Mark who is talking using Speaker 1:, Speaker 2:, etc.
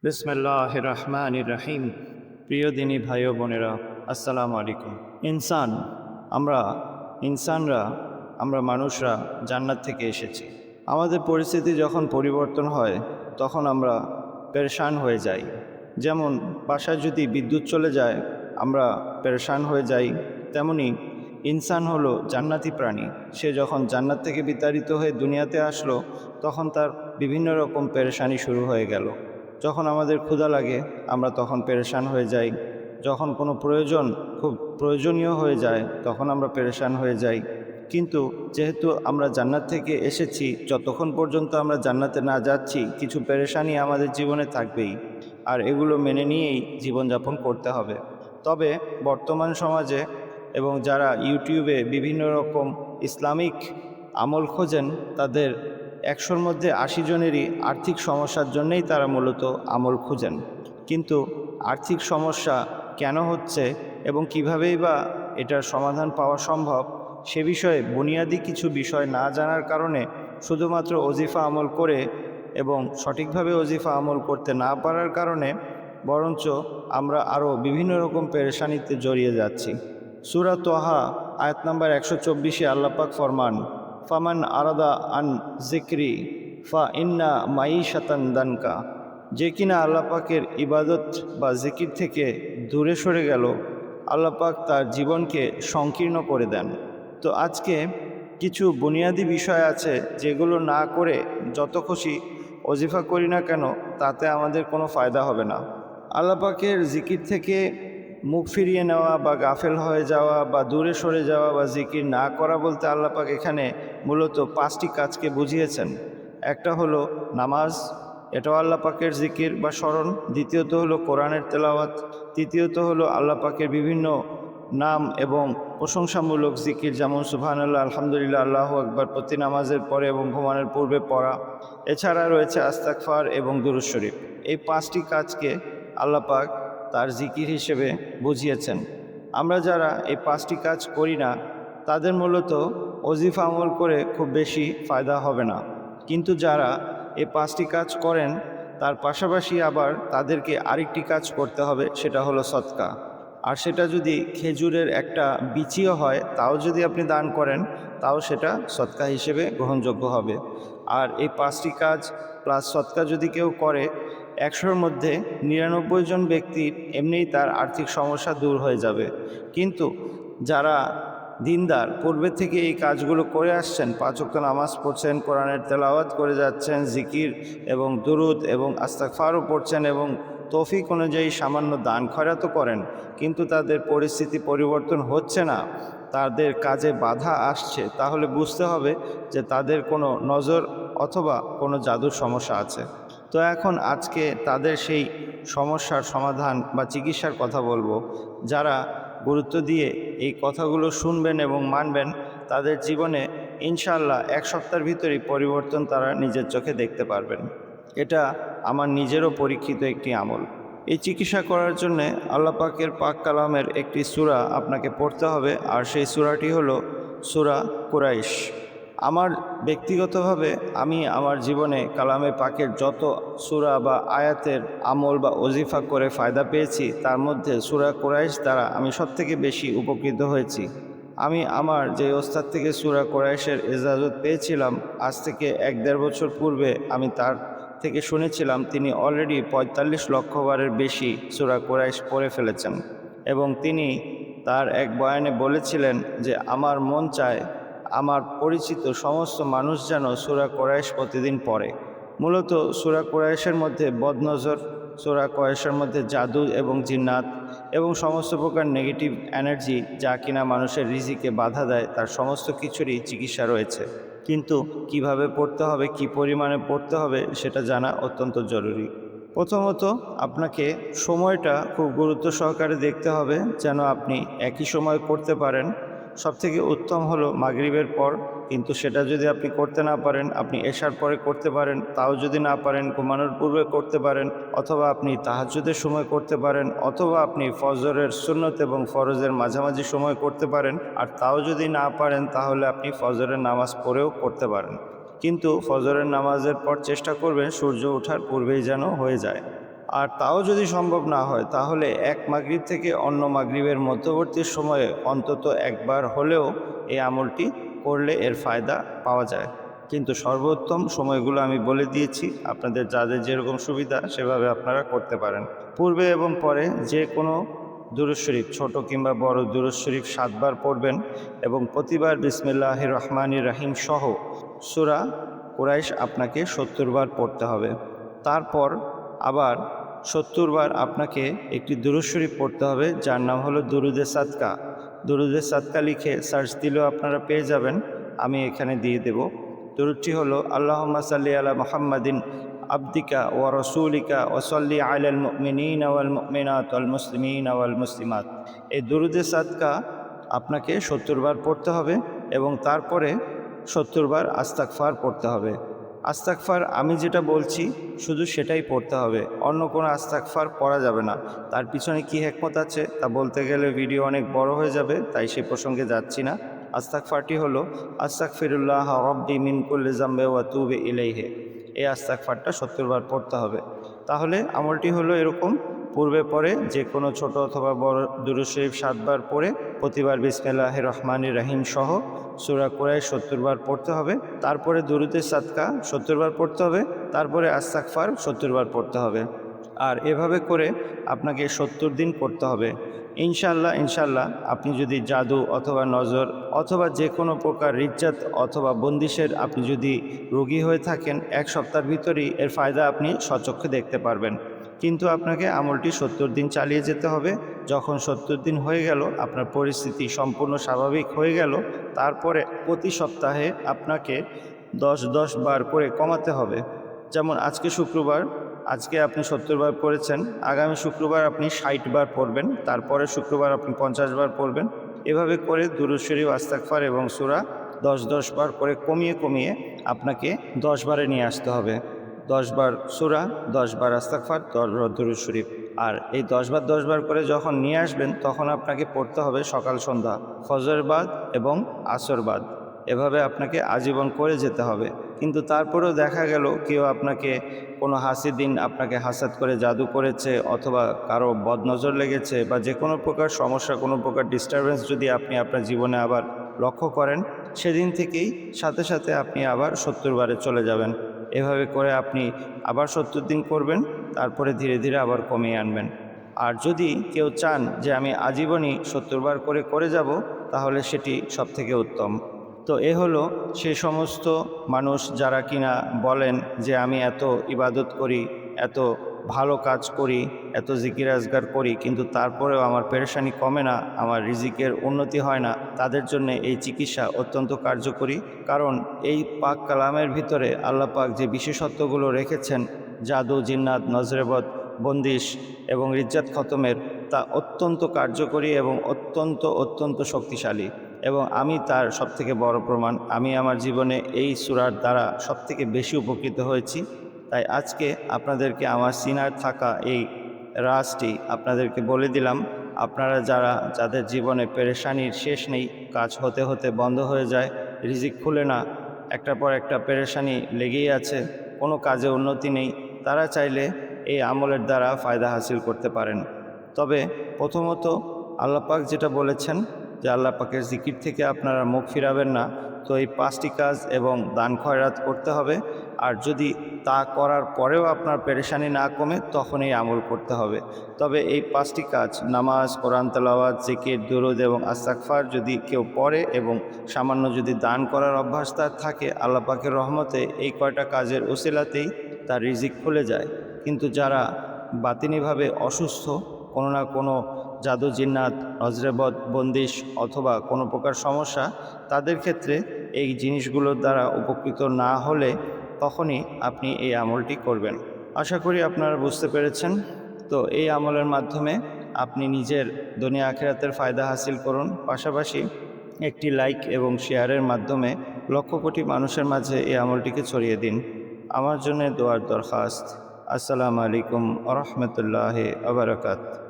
Speaker 1: বিসমিল্লাহির রহমানির রহিম। প্রিয় দিনী ভাই ও বোনেরা, আসসালামু আলাইকুম। আমরা ইনসানরা আমরা মানুষরা জান্নাত থেকে এসেছি। আমাদের পরিস্থিতি যখন পরিবর্তন হয় তখন আমরা পেরেশান হয়ে যাই। যেমন বাসায় যদি বিদ্যুৎ চলে যায় আমরা পেরেশান হয়ে যাই, তেমনি ইনসান হলো জান্নাতি প্রাণী। সে যখন জান্নাত থেকে বিতাড়িত হয়ে দুনিয়াতে আসলো তখন তার বিভিন্ন রকম পেরেশানি শুরু হয়ে গেল। যখন আমাদের ক্ষুধা লাগে আমরা তখন পেরেশান হয়ে যাই, যখন কোনো প্রয়োজন খুব প্রয়োজনীয় হয়ে যায় তখন আমরা পেরেশান হয়ে যাই। কিন্তু যেহেতু আমরা জান্নাত থেকে এসেছি, যতক্ষণ পর্যন্ত আমরা জান্নাতে না যাচ্ছি কিছু পেরেশানি আমাদের জীবনে থাকবেই, আর এগুলো মেনে নিয়েই জীবনযাপন করতে হবে। তবে বর্তমান সমাজে এবং যারা ইউটিউবে বিভিন্ন রকম ইসলামিক আমল খোঁজেন, তাদের ১০০-র মধ্যে ৮০ জনেরই আর্থিক সমস্যার জন্যেই তারা মূলত আমল খুঁজেন। কিন্তু আর্থিক সমস্যা কেন হচ্ছে এবং কীভাবেই বা এটার সমাধান পাওয়া সম্ভব, সে বিষয়ে বুনিয়াদি কিছু বিষয় না জানার কারণে শুধুমাত্র ওজিফা আমল করে এবং সঠিকভাবে ওজিফা আমল করতে না পারার কারণে বরঞ্চ আমরা আরও বিভিন্ন রকম পেরেশানিতে জড়িয়ে যাচ্ছি। সূরা তোহা আয়াত নাম্বার ১২৪-এ আল্লাহ পাক ফরমান, ফামান আরাদা আন জিক্রি ফা ইন্না মাঈশাতান দানকা। যে কিনা আল্লাহ পাকের ইবাদত বা জিকির থেকে দূরে সরে গেল, আল্লাহ পাক তার জীবনকে সংকীর্ণ করে দেন। তো আজকে কিছু বুনিয়াদি বিষয় আছে যেগুলো না করে যত খুশি ওজিফা করি না কেন তাতে আমাদের কোনো ফায়দা হবে না। আল্লাহ পাকের জিকির থেকে মুখ ফিরিয়ে নেওয়া বা গাফেল হয়ে যাওয়া বা দূরে সরে যাওয়া বা জিকির না করা বলতে আল্লাহ পাক এখানে মূলত ৫টি কাজকে বুঝিয়েছেন। একটা হলো নামাজ, এটাও আল্লাহ পাকের জিকির বা স্মরণ। দ্বিতীয়ত হলো কোরআনের তেলাওয়াত। তৃতীয়ত হলো আল্লাহ পাকের বিভিন্ন নাম এবং প্রশংসামূলক জিকির, যেমন সুবহানাল্লাহ, আলহামদুলিল্লাহ, আল্লাহু আকবার প্রতি নামাজের পরে এবং ঘুমানোর পূর্বে পড়া। এছাড়া রয়েছে আস্তাগফার এবং দুরূদ শরীফ। এই ৫টি কাজকে আল্লাহ পাক তার জিকির হিসেবে বুঝিয়েছেন। আমরা যারা এই ৫টি কাজ করি না তাদের মূলত ওজিফা আমল করে খুব বেশি ফায়দা হবে না। কিন্তু যারা এই ৫টি কাজ করেন তার পাশাপাশি আবার তাদেরকে আরেকটি কাজ করতে হবে, সেটা হলো সদকা। আর সেটা যদি খেজুরের একটা বিচিও হয় তাও যদি আপনি দান করেন তাও সেটা সদকা হিসেবে গ্রহণযোগ্য হবে। আর এই ৫টি কাজ প্লাস সদকা যদি কেউ করে, ১০০-র মধ্যে ৯৯ জন ব্যক্তির এমনিই তার আর্থিক সমস্যা দূর হয়ে যাবে। কিন্তু যারা দিনদার, পূর্বে থেকে এই কাজগুলো করে আসছেন, ৫ ওয়াক্ত নামাজ পড়ছেন, কোরআনের তেলাওয়াত করে যাচ্ছেন, জিকির এবং দুরুদ এবং ইস্তিগফারও পড়ছেন এবং তৌফিক অনুযায়ী সামান্য দান খয়রাতও করেন, কিন্তু তাদের পরিস্থিতি পরিবর্তন হচ্ছে না, তাদের কাজে বাধা আসছে, তাহলে বুঝতে হবে যে তাদের কোনো নজর অথবা কোনো জাদুর সমস্যা আছে। তো এখন আজকে তাদের সেই সমস্যার সমাধান বা চিকিৎসার কথা বলবো। যারা গুরুত্ব দিয়ে এই কথাগুলো শুনবেন এবং মানবেন, তাদের জীবনে ইনশাআল্লাহ ১ সপ্তাহের ভিতরেই পরিবর্তন তারা নিজের চোখে দেখতে পারবেন। এটা আমার নিজেরও পরীক্ষিত একটি আমল। এই চিকিৎসা করার জন্যে আল্লাহ পাকের পাক কালামের একটি সূরা আপনাকে পড়তে হবে, আর সেই সূরাটি হলো সূরা কুরাইশ। আমার ব্যক্তিগতভাবে আমি আমার জীবনে কালামে পাকের যত সূরা বা আয়াতের আমল বা ওজিফা করে ফায়দা পেয়েছি, তার মধ্যে সূরা কুরাইশ দ্বারা আমি সবথেকে বেশি উপকৃত হয়েছি। আমি আমার যে ওস্তাদ থেকে সূরা কুরাইশের ইজাজত পেয়েছিলাম, আজ থেকে ১-১.৫ বছর পূর্বে আমি তার থেকে শুনেছিলাম তিনি অলরেডি ৪৫ লক্ষ বারের বেশি সূরা কুরাইশ পড়ে ফেলেছেন, এবং তিনি তার এক বয়ানে বলেছিলেন যে আমার মন চায় আমার পরিচিত সমস্ত মানুষ যেন সূরা কুরাইশ প্রতিদিন পড়ে। মূলত সূরা কুরাইশের মধ্যে বদনজর, সূরা কুরাইশের মধ্যে জাদু এবং জিন্নাত এবং সমস্ত প্রকার নেগেটিভ এনার্জি যা কিনা মানুষের রিজিকে বাধা দেয়, তার সমস্ত কিছুরই চিকিৎসা রয়েছে। কিন্তু কিভাবে পড়তে হবে, কি পরিমাণে পড়তে হবে সেটা জানা অত্যন্ত জরুরি। প্রথমত আপনাকে সময়টা খুব গুরুত্ব সহকারে দেখতে হবে যেন আপনি একই সময় করতে পারেন। সবথেকে উত্তম হলো মাগরিবের পর, কিন্তু সেটা যদি আপনি করতে না পারেন আপনি এশার পরে করতে পারেন, তাও যদি না পারেন ঘুমানোর পূর্বে করতে পারেন, অথবা আপনি তাহাজ্জুদের সময় করতে পারেন, অথবা আপনি ফজরের সুন্নত এবং ফরজের মাঝামাঝি সময় করতে পারেন, আর তাও যদি না পারেন তাহলে আপনি ফজরের নামাজ পড়েও করতে পারেন। কিন্তু ফজরের নামাজের পর চেষ্টা করবেন সূর্য ওঠার পূর্বেই যেন হয়ে যায়। আর তাও যদি সম্ভব না হয় তাহলে এক মাগরিব থেকে অন্য মাগরিবের মধ্যবর্তী সময়ে অন্তত একবার হলেও এই আমলটি করলে এর ফায়দা পাওয়া যায়। কিন্তু সর্বোত্তম সময়গুলো আমি বলে দিয়েছি, আপনাদের যাদের যেরকম সুবিধা সেভাবে আপনারা করতে পারেন। পূর্বে এবং পরে যে কোনো দুরূদ শরীফ, ছোট কিংবা বড় দুরূদ শরীফ 7 বার পড়বেন এবং প্রতিবার বিসমিল্লাহির রহমানির রহিম সহ সূরা কুরাইশ আপনাকে 70 বার পড়তে হবে। তারপর আবার 70 বার আপনাকে একটি দুরূদ শরীফ পড়তে হবে যার নাম হলো দুরুদে সাদকা। দুরুদে সাদকা লিখে সার্চ দিলেও আপনারা পেয়ে যাবেন, আমি এখানে দিয়ে দেব। দুরুদটি হলো আল্লাহুম্মা সাল্লি আলা মুহাম্মাদিন আবদিকা ওয়া রাসূলিকা ওয়া সাল্লি আলাল মুমিনিনা ওয়াল মুমিনাত ওয়াল মুসলিমিনা ওয়াল মুসলিমাত। এই দুরুদে সাদকা আপনাকে 70 বার পড়তে হবে এবং তারপরে 70 বার আস্তাগফার পড়তে হবে। আস্তাগফার আমি যেটা বলছি শুধু সেটাই পড়তে হবে, অন্য কোনো আস্তাগফার পড়া যাবে না। তার পিছনে কি হিকমত আছে তা বলতে গেলে ভিডিও অনেক বড় হয়ে যাবে, তাই সে প্রসঙ্গে যাচ্ছি না। আস্তাগফারটি হলো আস্তাগফিরুল্লাহ রব্বি মিন কুল্লি যামবি ওয়া আতুবু ইলাইহি। এই আস্তাগফারটা 70 বার পড়তে হবে। তাহলে আমলটি হলো এরকম, পূর্বে পরে যে কোনো ছোট অথবা বড় দুরূদ শরীফ 7 বার পড়ে প্রতিবার বিসমিল্লাহির রহমানির রহিম সহ সূরা কুরাইশ 70 বার পড়তে হবে। তারপরে দুরুদে সাদকা 70 বার পড়তে হবে। তারপরে আস্তাগফার 70 বার পড়তে হবে। আর এভাবে করে আপনাকে 70 দিন করতে হবে। ইনশাআল্লাহ আপনি যদি জাদু অথবা নজর অথবা যে কোনো প্রকার রিজ্জাত অথবা বন্দিশের আপনি যদি রোগী হয়ে থাকেন, 1 সপ্তাহের ভিতরেই এর ফায়দা আপনি স্বচক্ষে দেখতে পারবেন। কিন্তু আপনাকে আমলটি 70 দিন চালিয়ে যেতে হবে। যখন 70 দিন হয়ে গেল, আপনার পরিস্থিতি সম্পূর্ণ স্বাভাবিক হয়ে গেল, তারপরে প্রতি সপ্তাহে আপনাকে 10 বার করে কমাতে হবে। যেমন আজকে শুক্রবার, আজকে আপনি 70 বার পড়েছেন, আগামী শুক্রবার আপনি 60 বার পড়বেন, তারপরে শুক্রবার আপনি 50 বার পড়বেন। এভাবে করে দুরূদ শরীফ, আস্তাগফার এবং সূরা 10 বার করে কমিয়ে আপনাকে 10 বারে নিয়ে আসতে হবে। 10 বার সূরা, 10 বার আস্তাগফার, 10 বার দুরূদ শরীফ। আর এই 10 বার করে যখন নিয়ে আসবেন তখন আপনাকে পড়তে হবে সকাল সন্ধ্যা, ফজর বাদ এবং আসর বাদ। এভাবে আপনাকে আজীবন করে যেতে হবে। কিন্তু তারপরেও দেখা গেল কেউ আপনাকে কোনো হাসির দিন আপনাকে হাসাত করে জাদু করেছে অথবা কারো বদনজর লেগেছে বা যে কোনো প্রকার সমস্যা, কোনো প্রকার ডিস্টারবেন্স যদি আপনি আপনার জীবনে আবার লক্ষ্য করেন, সেদিন থেকেই সাথে আপনি আবার 70 বারে চলে যাবেন। এভাবে করে আপনি আবার 70 দিন করবেন, তারপরে ধীরে আবার কমিয়ে আনবেন। আর যদি কেউ চান যে আমি আজীবনই 70 বার করে যাব, তাহলে সেটি সবথেকে উত্তম। তো এ হলো সেই সমস্ত মানুষ যারা কিনা বলেন যে আমি এত ইবাদত করি, এত ভালো কাজ করি, এত জিকির আজগার করি, কিন্তু তারপরেও আমার পেরেশানি কমে না, আমার রিজিকের উন্নতি হয় না। তাদের জন্য এই চিকিৎসা অত্যন্ত কার্যকরী। কারণ এই পাক কালামের ভিতরে আল্লাহ পাক যে বিশেষত্বগুলো রেখেছেন, জাদু, জিন্নাত, নজরেবদ, বন্দিশ এবং রিজ্জাত খতমের, তা অত্যন্ত কার্যকরী এবং অত্যন্ত শক্তিশালী। এবং আমি তার সবথেকে বড় প্রমাণ। আমি আমার জীবনে এই সূরার দ্বারা সবথেকে বেশি উপকৃত হয়েছি। তাই আজকে আপনাদেরকে আমার সিনার থাকা এই রাজটি আপনাদেরকে বলে দিলাম। আপনারা যাদের জীবনে পেরেশানির শেষ নেই, কাজ হতে বন্ধ হয়ে যায়, রিজিক খুলে না, একটার পর একটা পেরেশানি লেগেই আছে, কোনো কাজে উন্নতি নেই, তারা চাইলে এই আমলের দ্বারা ফায়দা হাসিল করতে পারেন। তবে প্রথমত আল্লাহ পাক যেটা বলেছেন যে আল্লাহ পাকের জিকির থেকে আপনারা মুখ ফিরাবেন না, তো এই 5টি কাজ এবং দান খয়রাত করতে হবে। আর যদি তা করার পরেও আপনার পেরেশানি না কমে, তখন এই আমল করতে হবে। তবে এই 5টি কাজ, নামাজ, কোরআন তেলাওয়াত, জিকির, দুরুদ এবং আস্তাগফার যদি কেউ পড়ে এবং সামান্য যদি দান করার অভ্যাস তার থাকে, আল্লাহ পাকের রহমতে এই কয়টা কাজের ওসিলাতেই তার রিজিক খুলে যায়। কিন্তু যারা বাতিনিভাবে অসুস্থ, কোনো না কোনো জাদু, জিন্নাত, নজরেবদ, বন্দিশ অথবা কোনো প্রকার সমস্যা, তাদের ক্ষেত্রে এই জিনিসগুলোর দ্বারা উপকৃত না হলে তখনই আপনি এই আমলটি করবেন। আশা করি আপনারা বুঝতে পেরেছেন। তো এই আমলের মাধ্যমে আপনি নিজের দুনিয়া আখিরাতের ফায়দা হাসিল করুন, পাশাপাশি একটি লাইক এবং শেয়ারের মাধ্যমে লক্ষ কোটি মানুষের মাঝে এই আমলটিকে ছড়িয়ে দিন। আমার জন্য দোয়ার দরখাস্ত। আসসালামু আলাইকুম ওয়া রাহমাতুল্লাহি ওয়া বারাকাতুহু।